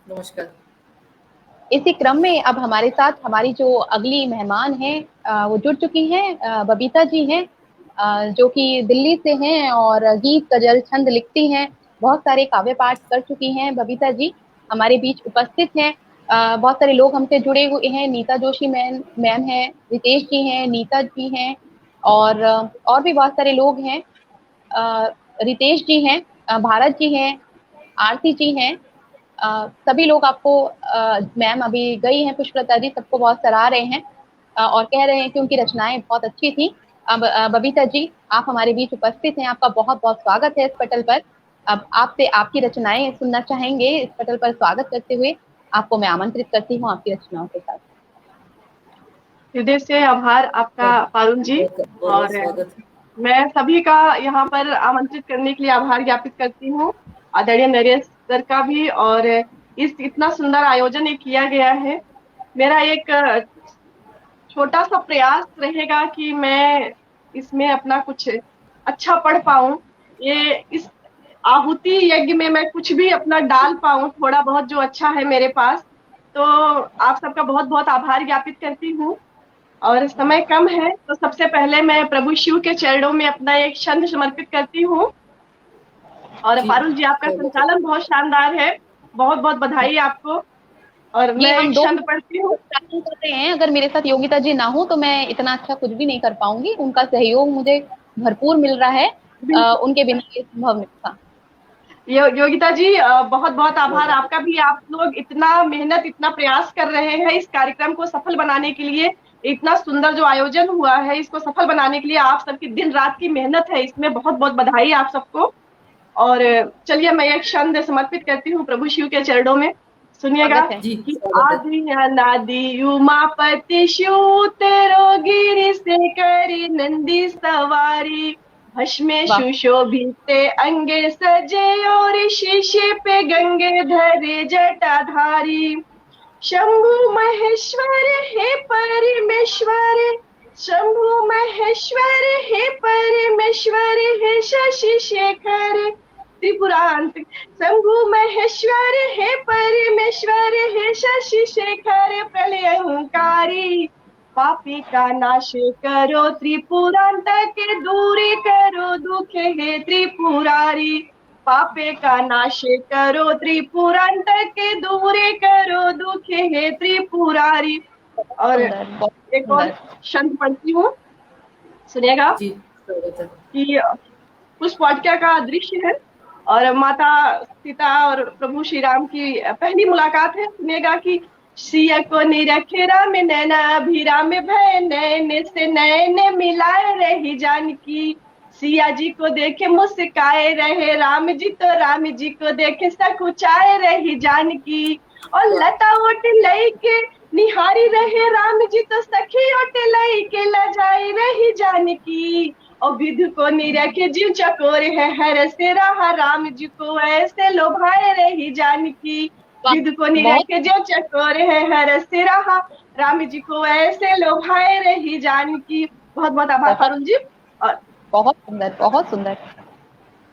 नमस्कार। इसी क्रम में अब हमारे साथ हमारी जो अगली मेहमान हैं वो जुड़ चुकी हैं। बबीता जी हैं, जो कि दिल्ली से हैं और गीत गजल छंद लिखती हैं। बहुत सारे काव्य पाठ कर चुकी हैं बबीता जी, हमारे बीच उपस्थित हैं। बहुत सारे लोग हमसे जुड़े हुए हैं। नीता जोशी मैम मैम हैं, रितेश जी हैं, नीता जी हैं और भी बहुत सारे लोग हैं। अ, रितेश जी हैं, भारत जी हैं, आरती जी हैं। सभी लोग आपको मैम अभी गई हैं पुष्पलता जी, सबको बहुत सराह रहे हैं और कह रहे हैं कि उनकी रचनाएं बहुत अच्छी थी। अब बबीता जी, आप हमारे बीच उपस्थित हैं, आपका बहुत बहुत स्वागत है इस पटल पर। अब आपसे आपकी रचनाएं सुनना चाहेंगे। इस पटल पर स्वागत करते हुए आपको मैं आमंत्रित करती हूँ आपकी रचनाओं के साथ। हृदय से आभार आपका बहुत पारुल जी। बहुत बहुत और स्वागत है। मैं सभी का यहाँ पर आमंत्रित करने के लिए आभार ज्ञापित करती हूँ, आदरणीय नरेश सर का भी। और इस इतना सुंदर आयोजन ये किया गया है। मेरा एक छोटा सा प्रयास रहेगा कि मैं इसमें अपना कुछ अच्छा पढ़ पाऊं। ये इस आहुति यज्ञ में मैं कुछ भी अपना डाल पाऊं, थोड़ा बहुत जो अच्छा है मेरे पास। तो आप सबका बहुत बहुत आभार ज्ञापित करती हूँ। और समय कम है तो सबसे पहले मैं प्रभु शिव के चरणों में अपना एक छंद समर्पित करती हूँ। और जी, पारुल जी, आपका स्वागत है। संचालन बहुत शानदार है। बहुत बहुत बधाई आपको। और ये मैं हम एक दो छंद पढ़ती हूँ। प्रयास कर रहे हैं। अगर मेरे साथ योगिता जी ना हो तो मैं इतना अच्छा कुछ भी नहीं कर पाऊंगी। उनका सहयोग मुझे भरपूर मिल रहा है। उनके बिना ये संभव नहीं था। योगिता जी, बहुत बहुत आभार आपका भी। आप लोग इतना मेहनत, इतना प्रयास कर रहे हैं इस कार्यक्रम को सफल बनाने के लिए। इतना सुंदर जो आयोजन हुआ है, इसको सफल बनाने के लिए आप सबकी दिन रात की मेहनत है, इसमें बहुत बहुत बधाई आप सबको। और चलिए मैं एक छंद समर्पित करती हूँ प्रभु शिव के चरणों में। सुनिएगा स्वागत है। जी। कि आदि अनादि उमापति शिव तेरो गिरि से करी नंदी सवारी, भस्मे वाह। सुशोभित अंगे सजे और शीशे पे गंगे धरे जटाधारी। शंभु महेश्वर हे परमेश्वर, शंभु महेश्वर हे परमेश्वर, हे शशि शेखर त्रिपुरांत। शंभु महेश्वर हे परमेश्वर, हे शशि शेखर प्रलयंकारी। पापी का नाश करो त्रिपुरांत के, दूरी करो दुख हे त्रिपुरारी। पापे का नाश करो त्रिपुरांत के, दूरी करो दुख हे त्रिपुरारी। और सुंदर, बहुत एक और सुंदर। छंद पढ़ती हूँ, सुनिएगा। जी, स्वागत है। कि पुष्प वाटिका का दृश्य है और माता सीता और प्रभु श्री राम की पहली मुलाकात है। सुनिएगा कि सिया को निरखे राम नैना अभिराम भय, नैन से नैन मिलाए रही जानकी। सिया जी को देखे मुस्काए रहे राम जी, तो राम जी को देखे सकुचाए रही जानकी। और लता ओट लई के निहारी रहे राम जी, तो सखी ओट लई के लजाई रही जानकी। और विधु को निरखे जीव चकोर है, हर से रहा राम जी को ऐसे लोभाए रही जानकी। वाह, विधु को बहुत निरखे जीव चकोर है, हर से रहा राम जी को ऐसे लोभाए रही जानकी। बहुत बहुत आभार बहुत पारुल जी। और बहुत सुंदर, बहुत सुंदर।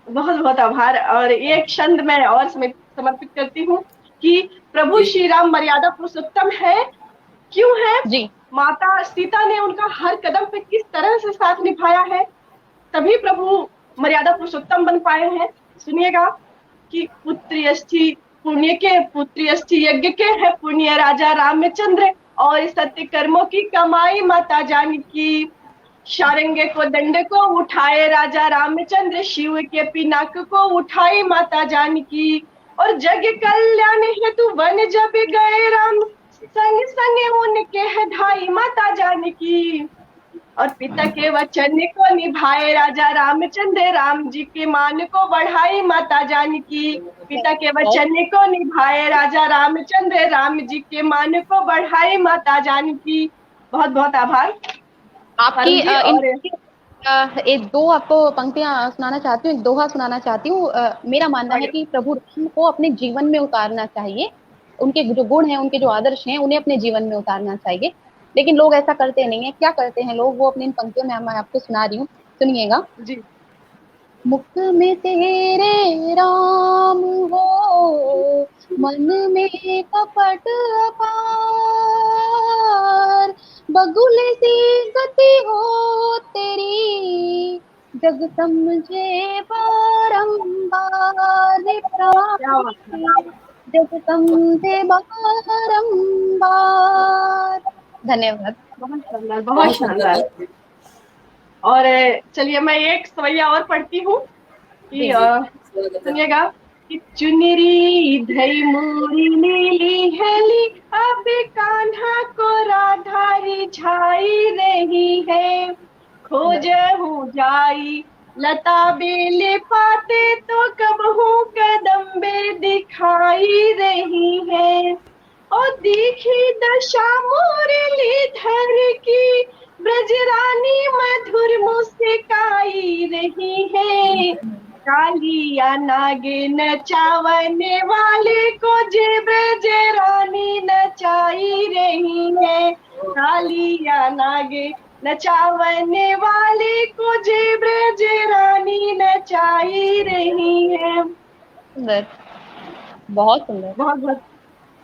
बहुत बहुत आभार। और एक छंद मैं और समर्पित करती हूँ कि प्रभु जी श्री राम मर्यादा पुरुषोत्तम है। क्यों है? जी। माता सीता ने उनका हर कदम पे किस तरह से साथ निभाया है, तभी प्रभु मर्यादा पुरुषोत्तम बन पाए हैं। सुनिएगा कि पुण्य अस्थि यज्ञ के है पुण्य राजा रामचंद्र, और सत्य कर्मों की कमाई माता जानकी। शारंगे को दंड को उठाए राजा रामचंद्र, शिव के पिनाक को उठाई माता जानकी। और जग कल्याण हेतु वन जब गए राम, संग संग उनके है ढाई माता जानकी। और पिता के वचन को निभाए राजा रामचंद्र, राम जी के मान को बढ़ाई माता जानकी। पिता के बहुत वचन को निभाए राजा रामचंद्र, राम जी के मान को बढ़ाई माता जानकी। बहुत बहुत आभार आपकी पारुल जी। इन और एक दो आपको पंक्तियां सुनाना चाहती हूँ, एक दोहा सुनाना चाहती हूँ। मेरा मानना है कि प्रभु राम को अपने जीवन में उतारना चाहिए। उनके जो गुण हैं, उनके जो आदर्श हैं, उन्हें अपने जीवन में उतारना चाहिए। लेकिन लोग ऐसा करते नहीं है। क्या करते हैं लोग? वो अपनी इन पंक्तियों में मैं आपको सुना रही हूँ, सुनिएगा। जी मुख में तेरे राम हो, मन में कपट अपार, बगुल सी गति हो तेरी, जग समझे बारंबार क्या बात है, प्राणी, जग समझे बारंबार। धन्यवाद। बहुत शानदार, बहुत बहुत सुंदर शानदार। बात है। और चलिए मैं एक सवैया और पढ़ती हूँ कि जी। जी स्वागत है। सुनिएगा कि चुनरी धई मोरी नीली हेली, अब कान्हा को राधा रिझाई रही है, खोजहूँ जाई लता बेले पाते, तो कबहू कदम्बे दिखाई रही है। और देखी दशा मुरली धर की, ब्रजरानी मधुर मुस्काई रही है, कालिया नागे नचावने वाले को जे ब्रजरानी नचाई रही है, कालिया नागे नचावने वाले को जे ब्रजरानी नचाई रही है। सुंदर, बहुत सुंदर। बहुत बहुत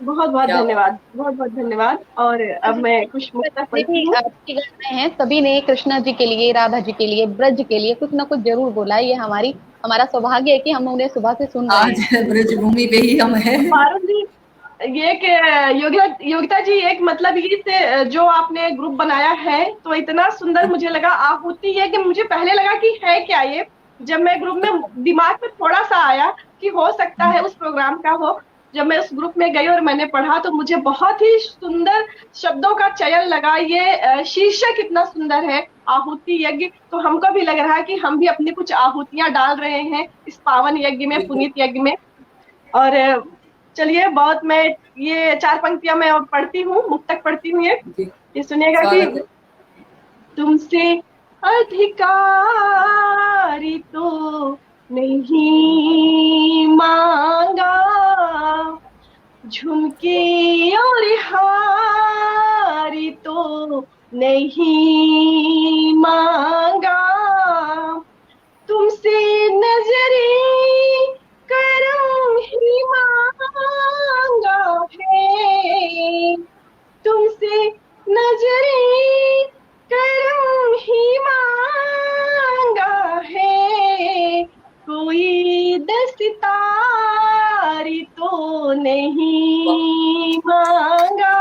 बहुत बहुत क्या बात धन्यवाद, बहुत बहुत धन्यवाद। और अब मैं कुछ मुक्तक जितने पढ़ती भी हूँ। आपके गाने हैं सभी ने कृष्णा जी के लिए, राधा जी के लिए, ब्रज के लिए कुछ ना कुछ जरूर बोला है। ये हमारा सौभाग्य है कि हम उन्हें सुबह से सुन रहे आज हैं। ब्रज भूमि पे ही हम हैं। पारुल जी, ये एक योगिता जी, एक मतलब ये से जो आपने ग्रुप बनाया है तो इतना सुंदर मुझे लगा। आहुति है कि मुझे पहले लगा कि है क्या ये, जब मैं ग्रुप में दिमाग में थोड़ा सा आया कि हो सकता है उस प्रोग्राम का हो, जब मैं उस ग्रुप में गई और मैंने पढ़ा तो मुझे बहुत ही सुंदर शब्दों का चयन लगा। ये शीर्षक इतना सुंदर है, आहुति यज्ञ, तो हमको भी लग रहा है कि हम भी अपनी कुछ आहुतियां डाल रहे हैं इस पावन यज्ञ में, बिल्कुल। पुनीत यज्ञ में। और चलिए बहुत, मैं ये चार पंक्तियां मैं और पढ़ती हूँ, मुक्तक पढ़ती हूँ जी ये सुनिएगा कि स्वागत है। तुमसे अधिकारी तो नहीं मांगा, झुमके और हारी तो नहीं मांगा, तुमसे नजरे करम ही मांगा है, तुमसे नजरे करम ही मांगा है, कोई दस्तारी तो नहीं मांगा,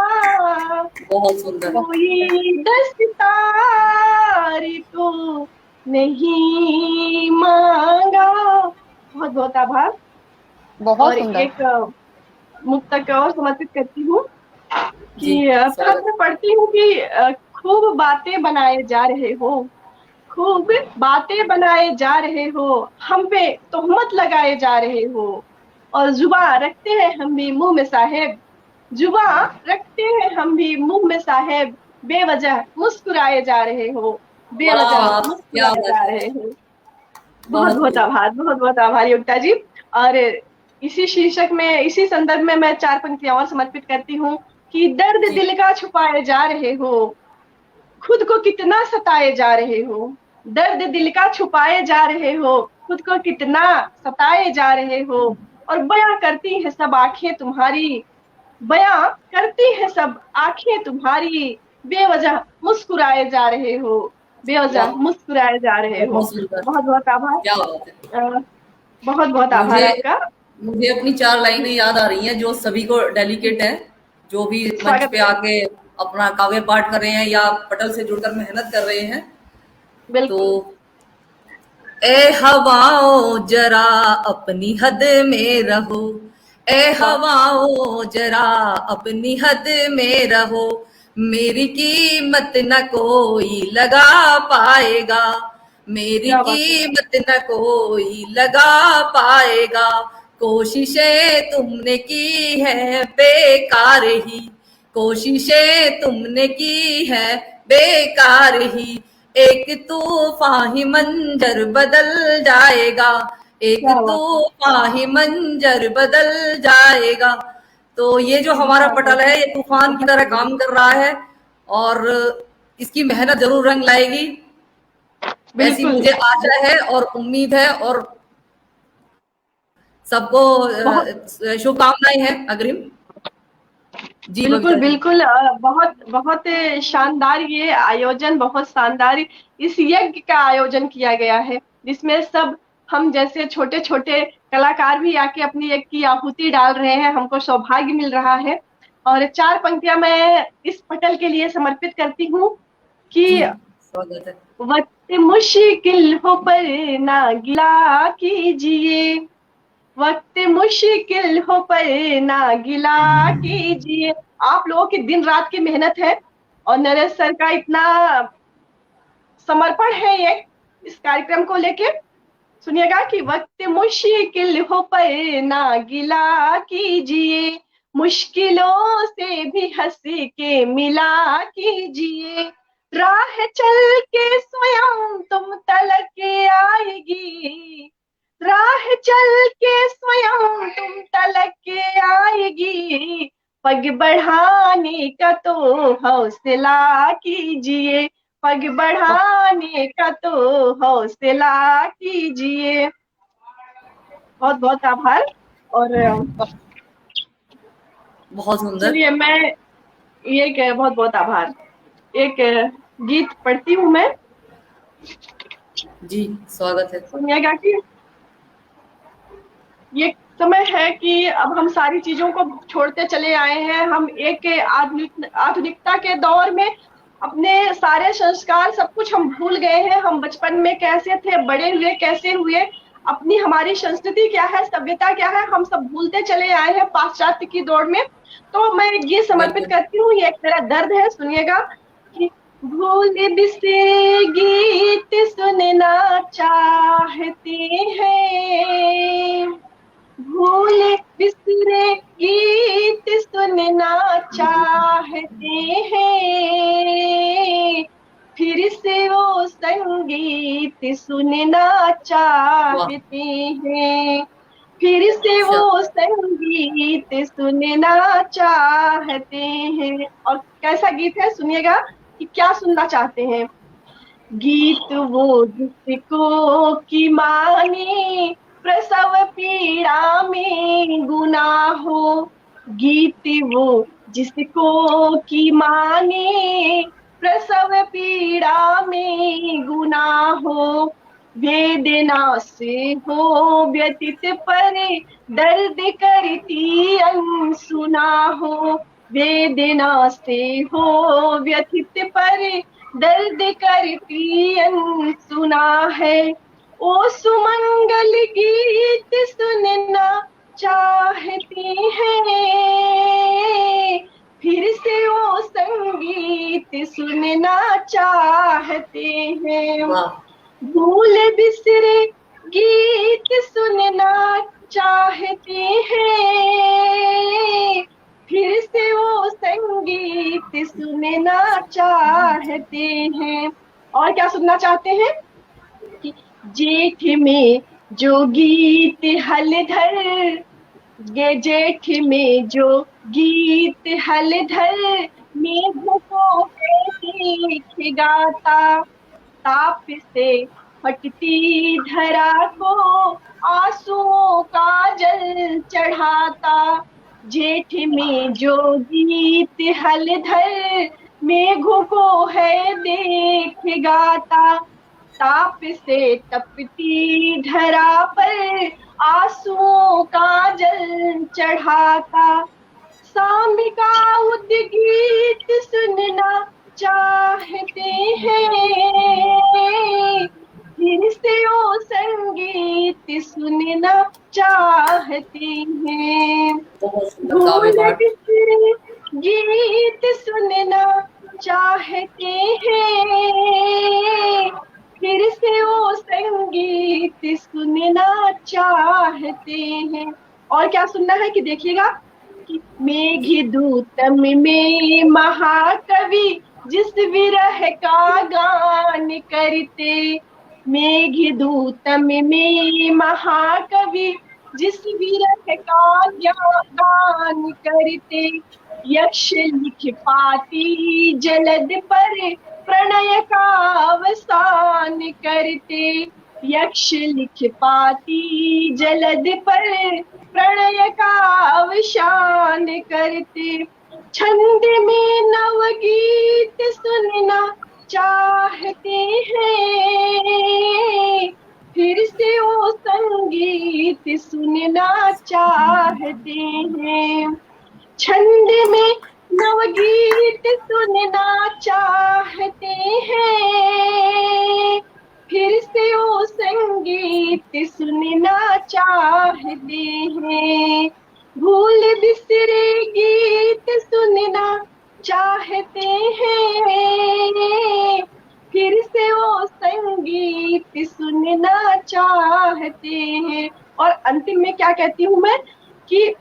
बहुत सुंदर। कोई दस्तारी तो नहीं मांगा। बहुत बहुत आभार। बहुत और सुंदर। एक मुक्तक और समर्पित करती हूँ जी कि तहत स्वागत में पढ़ती हूँ कि खूब बातें बनाए जा रहे हो, खूब बातें बनाए जा रहे हो, हम पे तोहमत लगाए जा रहे हो, और जुबान रखते हैं हम भी मुंह में साहेब, जुबान रखते हैं हम भी मुंह में साहेब, बेवजह मुस्कुराए जा रहे हो, बेवजह वाह क्या मुस्कुराए बात जा है। रहे हो। बहुत बहुत बहुत खूब। आभार, बहुत बहुत आभार योगिता जी। और इसी शीर्षक में, इसी संदर्भ में मैं चार पंक्तियां और समर्पित करती हूँ कि दर्द जी दिल का छुपाए जा रहे हो, खुद को कितना सताए जा रहे हो, दर्द दिल का छुपाए जा रहे हो, खुद को कितना सताए जा रहे हो, और बयां करती है सब आंखें तुम्हारी, बयां करती है सब आंखें तुम्हारी, बेवजह मुस्कुराए जा रहे हो, बेवजह वाह मुस्कुराए जा रहे हो। बहुत सुंदर। बहुत बहुत आभार। क्या बात है। बहुत बहुत आभार मुझे आपका। मुझे अपनी चार लाइनें याद आ रही हैं जो सभी को डेलिकेट है, जो भी मंच स्वागत पे है। आके अपना काव्य पाठ कर रहे हैं या पटल से जुड़कर मेहनत कर रहे हैं। तो बिल्कुल। ए हवाओं जरा अपनी हद में रहो, ए वाह, हवाओं जरा अपनी हद में रहो, मेरी कीमत न कोई लगा पाएगा, मेरी क्या बात है। कीमत न कोई लगा पाएगा, कोशिशें तुमने की है बेकार ही, कोशिशें तुमने की है बेकार ही, एक तूफान ही मंजर बदल जाएगा, एक क्या बात है। तूफान ही मंजर बदल जाएगा। तो ये जो हमारा बहुत पटल है ये तूफान की बहुत तरह सुंदर। काम कर रहा है और इसकी मेहनत जरूर रंग लाएगी। ऐसी मुझे आशा है और उम्मीद है, और सबको शुभकामनाएं हैं अग्रिम। जी बबीता बिल्कुल जी। बिल्कुल, बहुत बहुत शानदार ये आयोजन, बहुत शानदार इस यज्ञ का आयोजन किया गया है, जिसमें सब हम जैसे छोटे छोटे कलाकार भी आके अपनी यज्ञ की आहुति डाल रहे हैं। हमको सौभाग्य मिल रहा है। और 4 पंक्तियां मैं इस पटल के लिए समर्पित करती हूँ कि जी स्वागत है। वक्त मुश्किल हो पर ना गिला कीजिए, वक्त मुश्किल हो पर ना गिला कीजिए। आप लोगों की दिन रात की मेहनत है और नरेश सर का इतना समर्पण है ये इस कार्यक्रम को लेके। सुनिएगा कि वक्त मुश्किल हो पर ना गिला कीजिए, मुश्किलों से भी हंस के मिला कीजिए, राह चल के स्वयं तुम तलक के आएगी, राह चल के स्वयं तुम तलक के आएगी, पग बढ़ाने का तो हौसला कीजिए, पग बढ़ाने का तो हौसला कीजिए। बहुत बहुत आभार। और बहुत सुंदर। चलिए मैं ये बहुत बहुत आभार। एक गीत पढ़ती हूँ मैं। जी स्वागत है। सुनिएगा कि ये समय है कि अब हम सारी चीजों को छोड़ते चले आए हैं। हम एक आधुनिकता के दौर में अपने सारे संस्कार सब कुछ हम भूल गए हैं। हम बचपन में कैसे थे, बड़े हुए कैसे हुए, अपनी हमारी संस्कृति क्या है, सभ्यता क्या है, हम सब भूलते चले आए हैं पाश्चात्य की दौड़ में। तो मैं ये समर्पित करती हूँ, ये एक मेरा दर्द है। सुनिएगा कि भूल बिसरे गीत सुनना चाहते हैं, भूल बिसरे गीत सुनना चाहते हैं, फिर से वो संगीत सुनना चाहते हैं, फिर से वो संगीत सुनना चाहते हैं। और कैसा गीत है सुनिएगा कि क्या सुनना चाहते हैं। गीत वो जिसको की माने प्रसव पीड़ा में गुना हो, गीत वो जिसको की माने प्रसव पीड़ा में गुना हो, वेदना से हो व्यथित पर दर्द करती अनसुना हो, वेदना से हो व्यथित पर दर्द करती अनसुना है, ओ सुमंगल गीत सुनना चाहते हैं, फिर से वो संगीत सुनना चाहते हैं, भूल बिसरे गीत सुनना चाहते हैं, फिर से वो संगीत सुनना चाहते हैं। और क्या सुनना चाहते हैं कि जेठ में जो गीत हलधर, ये जेठ में जो गीत हलधर, मेघों को देख गाता, ताप से फटती धरा को आंसुओं का जल चढ़ाता, जेठ में जो गीत हलधर, मेघों को है देख गाता, ताप से तपती धरा पर आंसुओं का जल चढ़ाता, शाम का उद्गीत सुनना चाहते हैं, फिर से वो संगीत सुनना चाहते हैं, भूल बिसरे गीत सुनना चाहते हैं, फिर से वो संगीत सुनना चाहते हैं। और क्या सुनना है कि देखिएगा कि मेघदूतम में महाकवि जिस विरह का गान करते, मेघदूतम में महाकवि जिस विरह का गान करते, यक्ष लिख पाती जलद पर प्रणय का अवसान करते यक्ष लिख पाती जलद पर, प्रणय का अवसान करते। छंद में नवगीत सुनना चाहते हैं, फिर से वो संगीत सुनना चाहते हैं। छंद में नवगीत सुनना चाहते हैं, फिर से वो संगीत सुनना चाहते हैं। भूल बिसरे गीत सुनना चाहते हैं, फिर से वो संगीत सुनना चाहते हैं। और अंतिम में क्या कहती हूँ मैं कि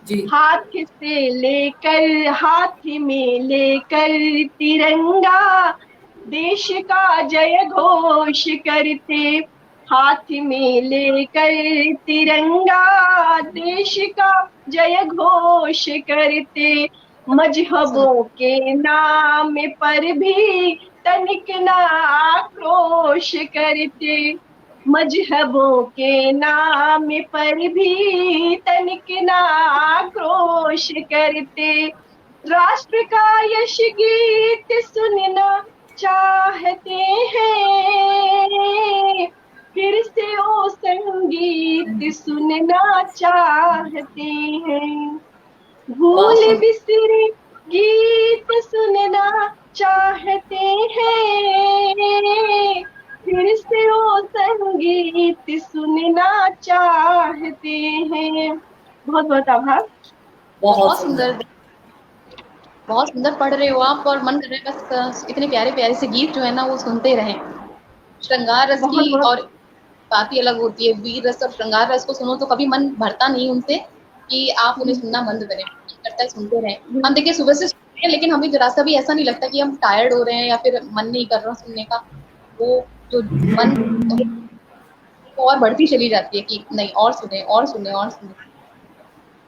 जी हाथ से लेकर, हाथ में लेकर तिरंगा देश का जय घोष करते। हाथ में लेकर तिरंगा देश का जय घोष करते। मजहबों के नाम पर भी तनिक ना आक्रोश करते। मजहबों के नाम पर भी तनिक ना आक्रोश करते। राष्ट्र का यश गीत सुनना चाहते हैं, फिर से वो संगीत सुनना चाहते हैं। भूल वाह, बिसरे गीत सुनना चाहते हैं, फिर से वो संगीत सुनना चाहते हैं। बहुत बहुत आभार। बहुत बहुत सुंदर। सुंदर, बहुत सुंदर पढ़ रहे हो आप, और मन कर रहा है बस इतने प्यारे प्यारे से गीत जो है ना वो सुनते रहें। श्रृंगार रस बहुत की बहुत और बात ही अलग होती है। वीर रस और श्रृंगार रस को सुनो तो कभी मन भरता नहीं उनसे कि आप उन्हें सुनना बंद करें, मन करता है सुनते रहें। हम देखिए सुबह से सुनते हैं, लेकिन हमें जरा सा भी ऐसा नहीं लगता कि हम टायर्ड हो रहे हैं या फिर मन नहीं कर रहा सुनने का। वो जो मन और बढ़ती चली जाती है कि नहीं, और सुने और सुने और सुने।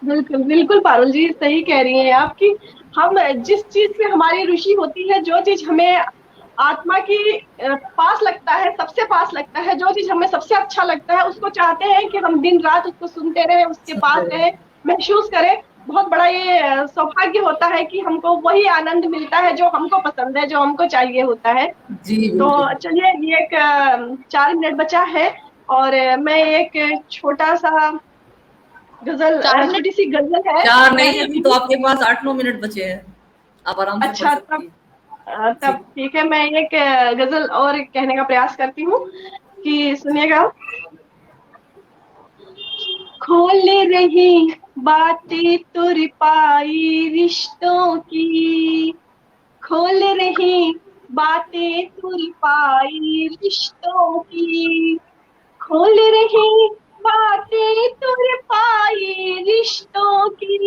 बिल्कुल बिल्कुल पारुल जी, सही कह रही हैं आप कि हम जिस चीज से हमारी रुचि होती है, जो चीज हमें आत्मा की पास लगता है, सबसे पास लगता है, जो चीज हमें सबसे अच्छा लगता है, उसको चाहते हैं कि हम दिन रात उसको सुनते रहें, उसके पास सुंदर है। रहें, महसूस करें। बहुत बड़ा ये सौभाग्य होता है कि हमको वही आनंद मिलता है जो हमको पसंद है, जो हमको चाहिए होता है। जी तो बिल्कुल। चलिए, ये एक 4 मिनट बचा है, और मैं एक छोटा सा गजल, 4 मिनट। छोटी सी गजल है चार कहना नहीं, अभी चाहती तो हूँ। आपके पास 8-9 मिनट बचे हैं, आप आराम से पढ़ अच्छा, सकती हैं। जी तब ठीक है, मैं एक गजल और कहने का प्रयास करती हूँ कि सुनिएगा। खोल रही बातें तुर पाई रिश्तों की, खोल रही बातें तुर पाई रिश्तों की, खोल रही बातें तुर पाई रिश्तों की।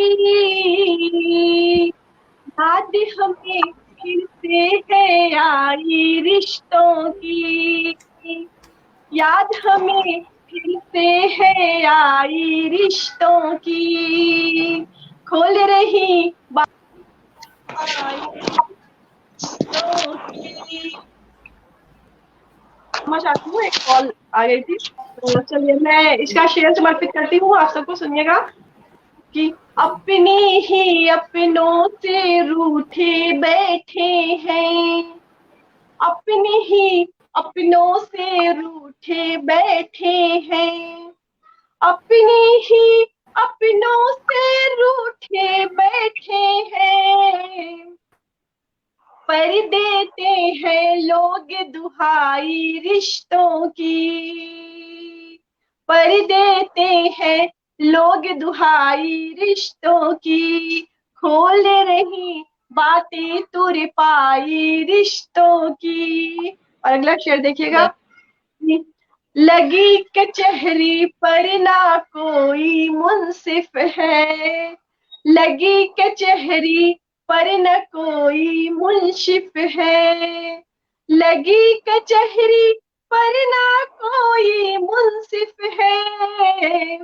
याद हमें फिर से है आई रिश्तों की, याद हमें फिर से है आई रिश्तों की। खोल रही बातें रिश्तों की। क्षमा चाहती हूँ, एक कॉल आ गई थी, तो चलिए मैं इसका शेयर समर्पित करती हूँ आप सबको। सुनिएगा कि अपने ही अपनों से रूठे बैठे हैं, अपने ही अपनों से रूठे बैठे हैं, अपने ही अपनों से रूठे बैठे हैं। पर देते हैं लोग दुहाई रिश्तों की, पर देते हैं लोग दुहाई रिश्तों की। खोल रही बातें तुर पाई रिश्तों की। और अगला शेर देखिएगा। लगी कचहरी पर ना कोई मुंसिफ है, लगी कचहरी पर न कोई मुंशिफ है, लगी कचहरी पर ना कोई मुंसिफ है।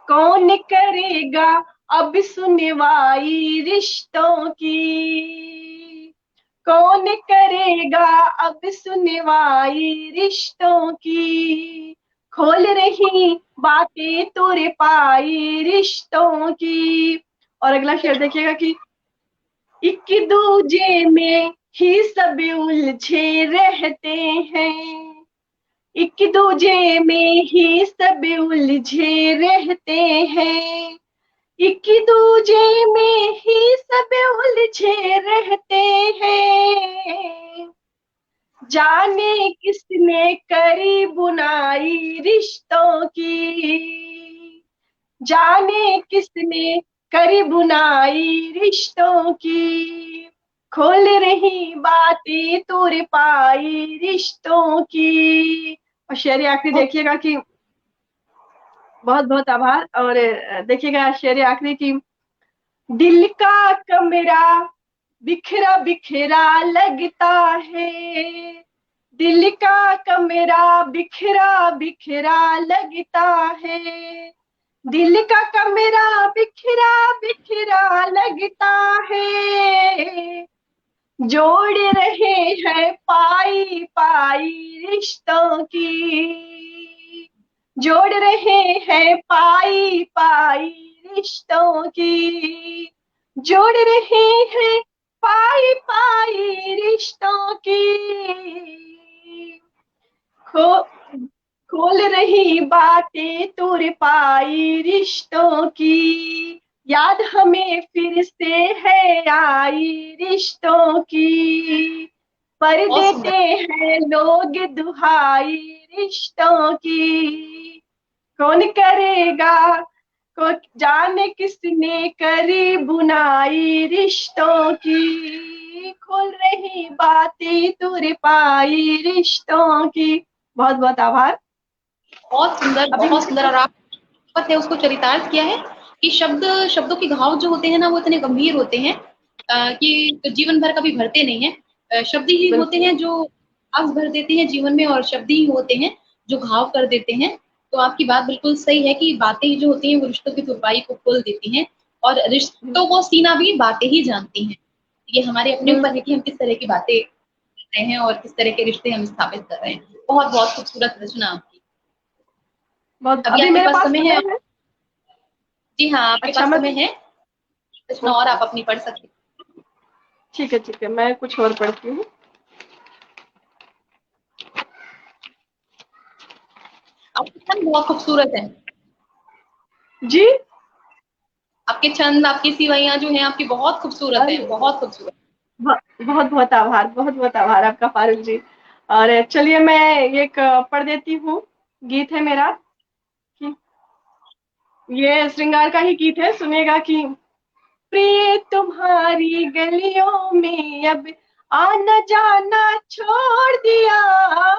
कौन करेगा अब सुनवाई रिश्तों की, कौन करेगा अब सुनवाई रिश्तों की, खोल रही बातें तोरे पाई रिश्तों की। और अगला शेर देखिएगा कि एक दूजे में ही सब उलझे रहते हैं, एक दूजे में ही सब उलझे रहते हैं, एक दूजे में ही सब उलझे रहते हैं, जाने किसने करी बुनाई रिश्तों की, जाने किसने करी बुनाई रिश्तों की, खोल रही बातें तोरे पाई रिश्तों की। और शेर आखिरी देखिएगा कि बहुत बहुत आभार। और देखिएगा शेर आखिरी की, दिल का कमरा बिखरा बिखरा लगता है, दिल का कमरा बिखरा बिखरा लगता है, दिल का कमरा बिखरा बिखरा लगता है, जोड़ रहे हैं पाई पाई रिश्तों की, जोड़ रहे हैं पाई पाई रिश्तों की, जोड़ रहे हैं पाई पाई रिश्तों की, खोल रही बातें तोरे पाई रिश्तों की, याद हमें फिर से है आई रिश्तों की, पर देते हैं लोग दुहाई रिश्तों की, कौन करेगा को जाने किसने करी बुनाई रिश्तों की, खोल रही बातें तोरे पाई रिश्तों की। बहुत बहुत आभार। बहुत सुंदर, बहुत सुंदर। और आप है उसको चरितार्थ किया है कि शब्दों के घाव जो होते हैं ना वो इतने गंभीर होते हैं कि जीवन भर कभी भरते नहीं है। शब्द ही होते हैं जो आग भर देते हैं जीवन में, और शब्द ही होते हैं जो घाव कर देते हैं। तो आपकी बात बिल्कुल सही है कि बातें जो होती हैं वो रिश्तों की तुरपाई को खोल देती हैं, और रिश्तों को सीना भी बातें ही जानती हैं। ये हमारे अपने ऊपर है कि हम किस तरह की बातें कर रहे हैं और किस तरह के रिश्ते हम स्थापित कर रहे हैं। बहुत बहुत खूबसूरत रचना आपकी। अभी मेरे पास समय है। जी हाँ, आपके पास समय है, रचना और आप अपनी पढ़ सकते हैं। ठीक है, मैं कुछ और पढ़ती हूँ। आपके छंद बहुत खूबसूरत है जी, आपके छंद, आपकी सिवाइयां जो हैं आपकी बहुत खूबसूरत है, बहुत खूबसूरत। बहुत बहुत आभार, बहुत बहुत आभार आपका फारूक जी। और चलिए मैं एक पढ़ देती हूँ, गीत है मेरा, ये श्रृंगार का ही गीत है, सुनिएगा कि प्रिय तुम्हारी गलियों में अब आना जाना छोड़ दिया,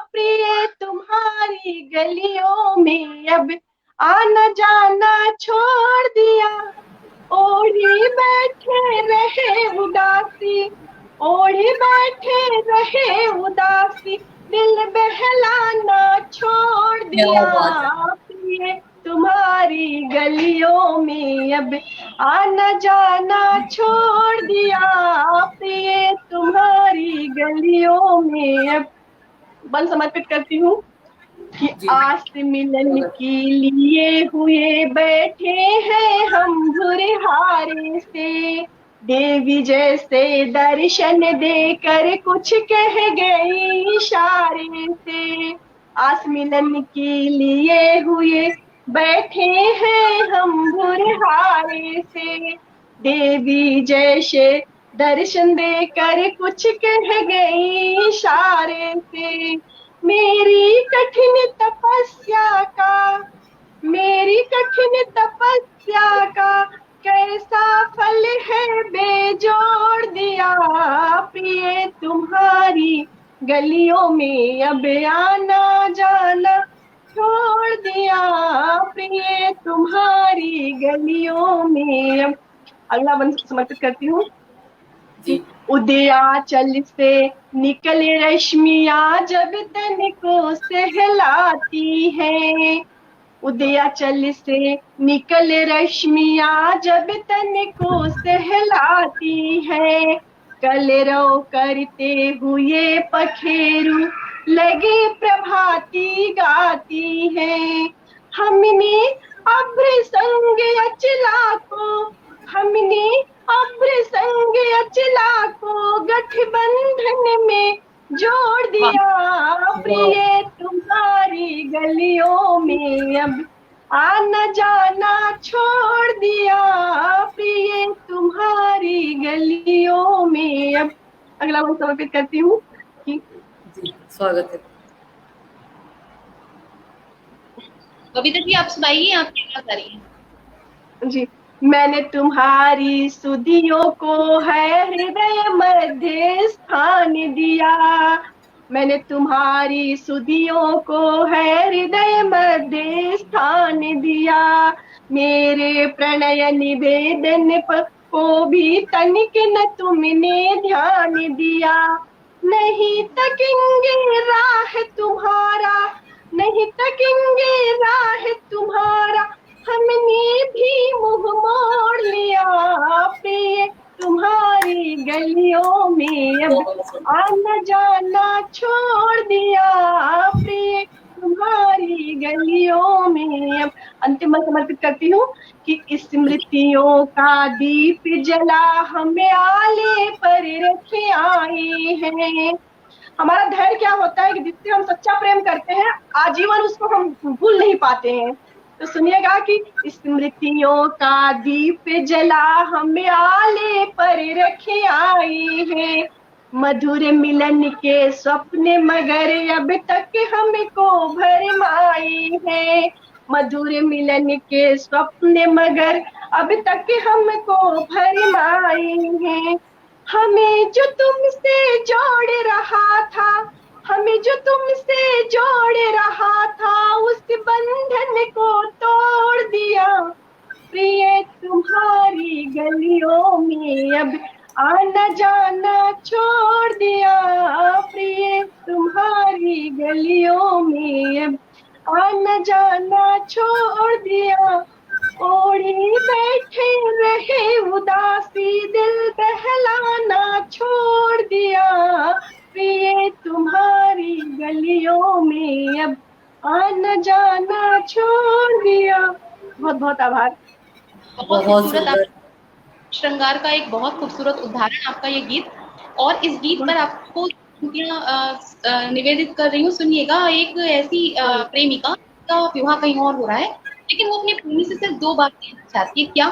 प्रिय तुम्हारी गलियों में अब आना जाना छोड़ दिया, ओढ़े बैठे रहे उदासी, ओढ़े बैठे रहे उदासी, दिल बहलाना छोड़ दिया, प्रिय तुम्हारी गलियों में अब आना जाना छोड़ दिया, प्रिय तुम्हारी गलियों में अब। बन समर्पित करती हूँ कि आस मिलन के लिए हुए बैठे हैं हम भुरहारे से, देवी जैसे दर्शन देकर कुछ कह गई इशारे से, आस मिलन के लिए हुए बैठे हैं हम भुरहारे से, देवी जैसे दर्शन देकर कुछ कह गई इशारे से, मेरी कठिन तपस्या का, मेरी कठिन तपस्या का कैसा फल है बेजोड़ दिया, प्रिय तुम्हारी गलियों में अब आना जाना छोड़ दिया, प्रिय तुम्हारी गलियों में अब। अगला बंद समर्पित करती हूँ। उदयाचल से निकले रश्मियां जब तन को सहलाती है, उदयाचल से निकले रश्मियां जब तन को सहलाती है, कलरव करते हुए पखेरु लगे प्रभाती गाती है। हमने अभ्र संग अचला को, हमने अभ्र संग अचला को गठबंधन में जोड़ दिया। प्रिय तुम्हारी गलियों में अब आना जाना छोड़ दिया। प्रिय तुम्हारी गलियों में अब। अगला वर्ड समर्पित करती हूँ कि जी स्वागत है। बबीता जी आप सुनाइए, आप क्या गा रही हैं? जी, मैंने तुम्हारी सुधियों को है हृदय मध्य स्थान दिया। मैंने तुम्हारी सुधियों को है हृदय मध्य स्थान दिया। मेरे प्रणय निवेदन को भी तनिक न तुमने ध्यान दिया। नहीं तकेंगे राह तुम्हारा, नहीं तकेंगे राह तुम्हारा, हमने भी मुंह मोड़ लिया। प्रिय तुम्हारी गलियों में अब आना जाना छोड़ दिया। प्रिय तुम्हारी गलियों में अब। अंतिम में समर्पित करती हूँ कि स्मृतियों का दीप जला हमें आले पर रखे आए हैं। हमारा धैर्य क्या होता है कि जिससे हम सच्चा प्रेम करते हैं आजीवन उसको हम भूल नहीं पाते हैं। तो सुनिएगा कि स्मृतियों का दीप जला हमें आले पर रखे आए हैं। मधुर मिलन के स्वप्न मगर अब तक हमको भरमाए हैं। मधुर मिलन के स्वप्न मगर अब तक हमको भरमाए हैं। हमें जो तुमसे जोड़ रहा था, हमें जो तुमसे जोड़ रहा था, उस बंधन को तोड़ दिया। प्रिय तुम्हारी गलियों में अब आना जाना छोड़ दिया। प्रिय तुम्हारी गलियों में अब आना जाना छोड़ दिया। ओढ़े बैठे रहे उदासी, दिल बहलाना छोड़ दिया। प्रिय तुम्हारी गलियों में अब आना जाना छोड़ दिया। बहुत बहुत आभार। बहुत खूबसूरत श्रृंगार का एक बहुत खूबसूरत उदाहरण आपका ये गीत। और इस गीत पर आपको निवेदित कर रही हूँ। सुनिएगा, एक ऐसी प्रेमिका का विवाह कहीं और हो रहा है, लेकिन वो अपने प्रेमी से सिर्फ 2 बात कहना चाहती है। क्या?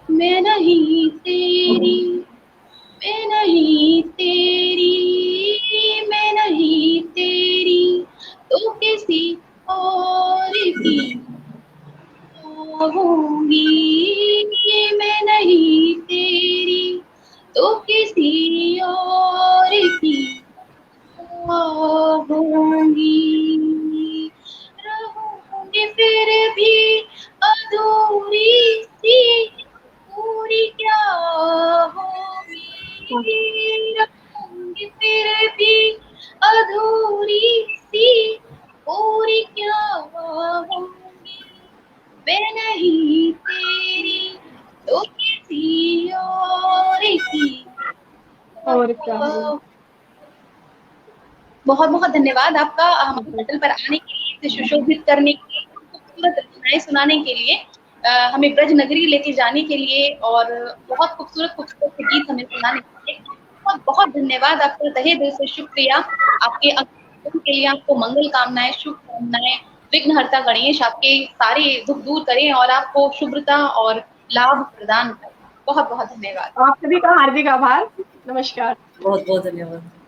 मैं नहीं तेरी, मैं नहीं तेरी, मैं नहीं तेरी, तो किसी और की होंगी। मैं नहीं तेरी, तो किसी और की होंगी। रहूंगी फिर भी अधूरी सी, पूरी क्या होगी। रहूंगी फिर भी अधूरी सी, पूरी क्या होगी। मैं नहीं तेरी, तो किसी और की। और क्या? बहुत बहुत धन्यवाद आपका हमारे पटल पर आने के लिए, इसे सुशोभित करने के लिए, खूबसूरत रचनाएं सुनाने के लिए, हमें ब्रज नगरी लेके जाने के लिए, और बहुत खूबसूरत खूबसूरत गीत हमें सुनाने के लिए बहुत बहुत धन्यवाद आपका। तहे दिल से शुक्रिया। आपके के लिए आपको मंगल कामनाएं, शुभकामनाएं। विघ्नहर्ता गणेश आपके सारे दुख दूर करें और आपको शुभ्रता और लाभ प्रदान करें। बहुत बहुत धन्यवाद। आप सभी का हार्दिक आभार। नमस्कार। बहुत बहुत धन्यवाद।